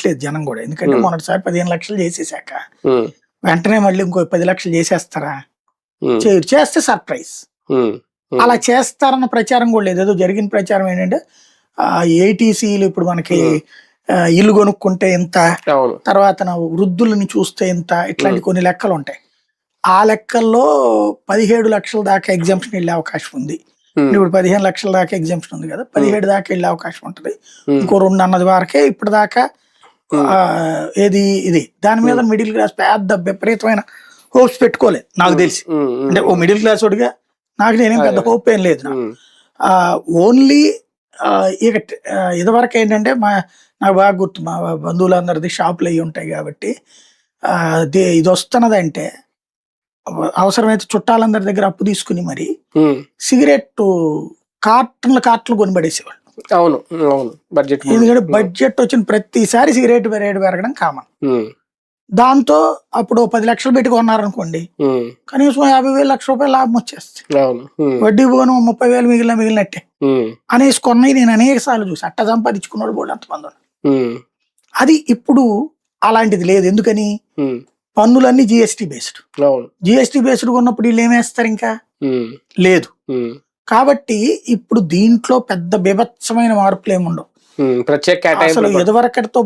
పెట్టలేదు జనం కూడా. ఎందుకంటే మొన్నటిసారి 15 లక్షలు చేసేసాక ఉమ్, వెంటనే మళ్ళీ ఇంకో 10 లక్షలు చేసేస్తారా? ఉమ్, చేయరు. చేస్తే సర్ప్రైజ్. ఉమ్, ఉమ్, అలా చేస్తారన్న ప్రచారం కూడా లేదు. ఏదో జరిగిన ప్రచారం ఏంటంటే ఏటీసీలు ఇప్పుడు మనకి ఇల్లు కొనుక్కుంటే ఇంత, అవును. తర్వాత వృద్ధులని చూస్తే ఇంత, ఇట్లాంటి కొన్ని లెక్కలు ఉంటాయి. ఆ లెక్కల్లో 17 లక్షల దాకా ఎగ్జామ్షన్ వెళ్ళే అవకాశం ఉంది. ఉమ్, ఇప్పుడు 15 లక్షల దాకా ఎగ్జామ్షన్ ఉంది కదా, 17 దాకా వెళ్ళే అవకాశం ఉంటుంది. ఉమ్, ఇంకో 2 అన్నది వరకే ఇప్పుడు దాకా. ఆ, ఏది ఇది దాని మీద మిడిల్ క్లాస్ పెద్ద విపరీతమైన హోప్స్ పెట్టుకోలేదు నాకు తెలిసి. ఉమ్, ఉమ్, అంటే ఓ మిడిల్ క్లాస్ వాడిగా నాకు నేనేం పెద్ద హోప్ ఏం లేదు నాకు. ఉమ్, ఓన్లీ ఇక ఇదివరకు ఏంటంటే నాకు బాగా గుర్తు, మా బంధువులందరిది షాపులు అయ్యి ఉంటాయి కాబట్టి ఇది వస్తున్నదంటే అవసరమైతే చుట్టాలందరి దగ్గర అప్పు తీసుకుని మరి ఉమ్, సిగరెట్ కార్టన్లు కొనిపడేసేవాళ్ళు. అవును అవును. బడ్జెట్ ఎందుకంటే బడ్జెట్ వచ్చిన ప్రతిసారి సిగరెట్ రేటు పెరగడం కామన్. ఉమ్, దాంతో అప్పుడు 10 లక్షలు పెట్టి కొన్నారనుకోండి, ఉమ్, కనీసం 50,000 లక్ష రూపాయలు లాభం వచ్చేస్తుంది. అవును. ఉమ్, వడ్డీ పోను 30,000 మిగిలినట్టే ఉమ్, అనేసి కొన్నాయి నేను అనేక సార్లు చూసి. అట్ట సంపాదించుకున్నాడు కూడా అంతమంది ఉన్నారు. ఉమ్, అది ఇప్పుడు అలాంటిది లేదు. ఎందుకని? ఉమ్, పన్నులన్నీ జిఎస్టీ బేస్డ్. అవును. జిఎస్టీ బేస్డ్ ఉన్నప్పుడు వీళ్ళు ఏమేస్తారు? ఇంకా ఉమ్, లేదు. ఉమ్, కాబట్టి ఇప్పుడు దీంట్లో పెద్ద బీభత్సమైన మార్పులు ఏముండవు. ప్రత్యేక అసలు కేటాయింపులు ఎదువరకటితో